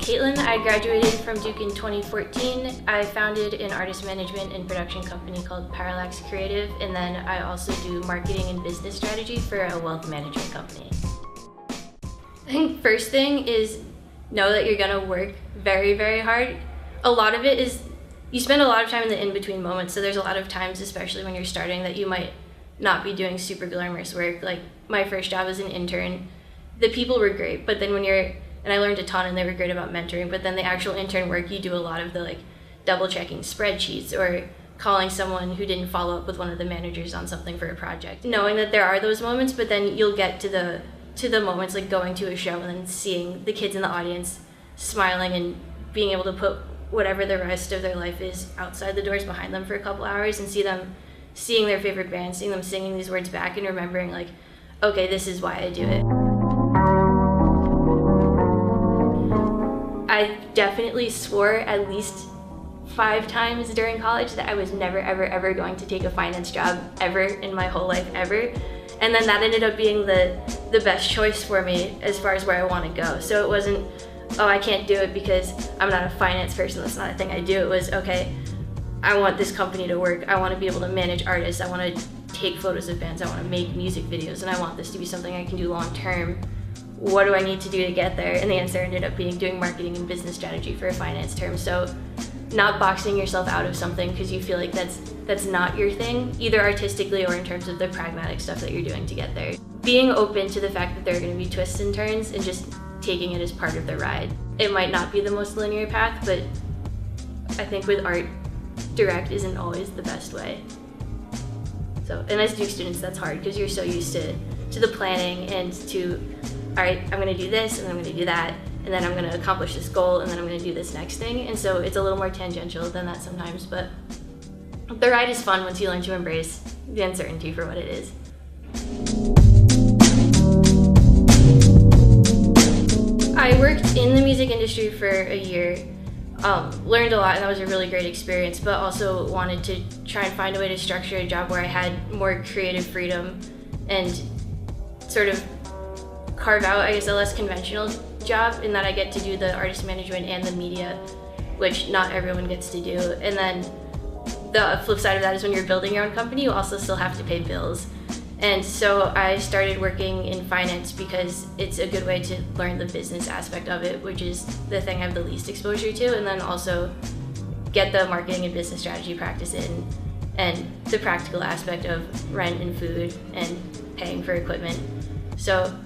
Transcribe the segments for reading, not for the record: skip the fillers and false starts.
Kaitlin. I graduated from Duke in 2014. I founded an artist management and production company called Parallax Creative, and then I also do marketing and business strategy for a wealth management company. I think first thing is know that you're gonna work very, very hard. A lot of it is, you spend a lot of time in the in-between moments, so there's a lot of times, especially when you're starting, that you might not be doing super glamorous work. Like my first job as an intern, the people were great, but then and I learned a ton and they were great about mentoring, but then the actual intern work, you do a lot of the double checking spreadsheets or calling someone who didn't follow up with one of the managers on something for a project. Knowing that there are those moments, but then you'll get to the moments like going to a show and then seeing the kids in the audience smiling and being able to put whatever the rest of their life is outside the doors behind them for a couple hours and see them seeing their favorite band, seeing them singing these words back and remembering okay, this is why I do it. I definitely swore at least 5 times during college that I was never, ever, ever going to take a finance job ever in my whole life, ever. And then that ended up being the best choice for me as far as where I want to go. So it wasn't, oh, I can't do it because I'm not a finance person, that's not a thing I do. It was, okay, I want this company to work. I want to be able to manage artists. I want to take photos of bands. I want to make music videos, and I want this to be something I can do long term. What do I need to do to get there? And the answer ended up being doing marketing and business strategy for a finance term. So not boxing yourself out of something because you feel like that's not your thing, either artistically or in terms of the pragmatic stuff that you're doing to get there. Being open to the fact that there are going to be twists and turns and just taking it as part of the ride. It might not be the most linear path, but I think with art, direct isn't always the best way. So, and as Duke students, that's hard because you're so used to the planning and to, all right, I'm gonna do this and then I'm gonna do that, and then I'm gonna accomplish this goal and then I'm gonna do this next thing. And so it's a little more tangential than that sometimes, but the ride is fun once you learn to embrace the uncertainty for what it is. I worked in the music industry for a year, learned a lot, and that was a really great experience, but also wanted to try and find a way to structure a job where I had more creative freedom and sort of carve out, I guess, a less conventional job in that I get to do the artist management and the media, which not everyone gets to do. And then the flip side of that is when you're building your own company, you also still have to pay bills. And so I started working in finance because it's a good way to learn the business aspect of it, which is the thing I have the least exposure to, and then also get the marketing and business strategy practice in, and the practical aspect of rent and food and paying for equipment. So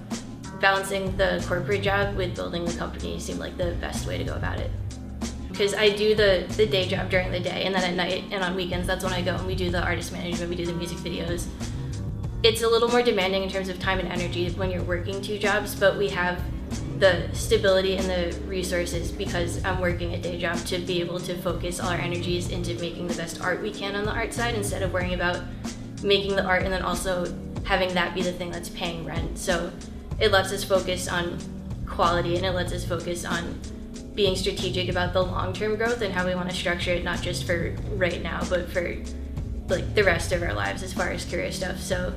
balancing the corporate job with building the company seemed like the best way to go about it. Because I do the day job during the day, and then at night and on weekends, that's when I go and we do the artist management, we do the music videos. It's a little more demanding in terms of time and energy when you're working 2 jobs, but we have the stability and the resources because I'm working a day job to be able to focus all our energies into making the best art we can on the art side instead of worrying about making the art and then also having that be the thing that's paying rent. So it lets us focus on quality and it lets us focus on being strategic about the long-term growth and how we want to structure it, not just for right now, but for the rest of our lives as far as career stuff. So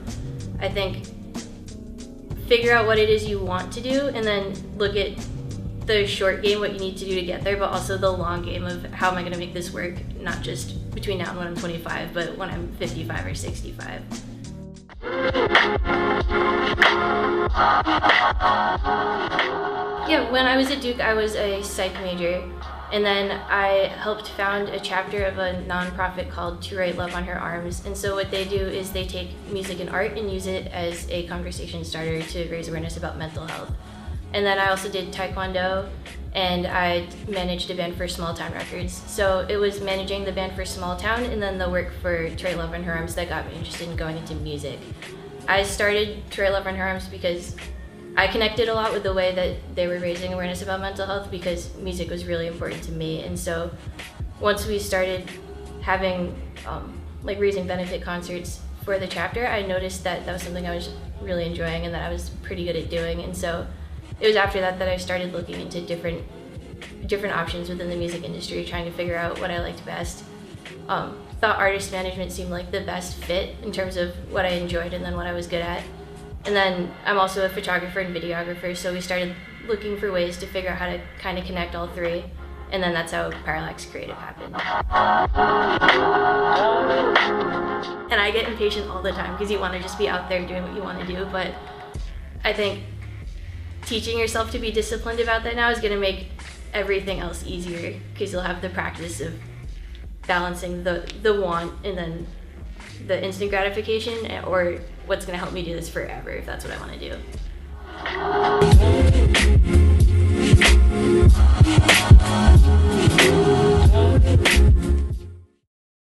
I think figure out what it is you want to do and then look at the short game, what you need to do to get there, but also the long game of how am I going to make this work, not just between now and when I'm 25, but when I'm 55 or 65. Yeah, when I was at Duke, I was a psych major, and then I helped found a chapter of a nonprofit called To Write Love on Her Arms. And so what they do is they take music and art and use it as a conversation starter to raise awareness about mental health. And then I also did Taekwondo, and I managed a band for Small Town Records. So it was managing the band for Small Town and then the work for To Write Love on Her Arms that got me interested in going into music. I started To Write Love on Her Arms because I connected a lot with the way that they were raising awareness about mental health because music was really important to me. And so once we started having raising benefit concerts for the chapter, I noticed that that was something I was really enjoying and that I was pretty good at doing. And so it was after that that I started looking into different options within the music industry, trying to figure out what I liked best. Thought artist management seemed like the best fit in terms of what I enjoyed and then what I was good at. And then I'm also a photographer and videographer, so we started looking for ways to figure out how to kind of connect all three. And then that's how Parallax Creative happened. And I get impatient all the time because you want to just be out there doing what you want to do, but I think teaching yourself to be disciplined about that now is going to make everything else easier, because you'll have the practice of balancing the want and then the instant gratification, or what's going to help me do this forever if that's what I want to do.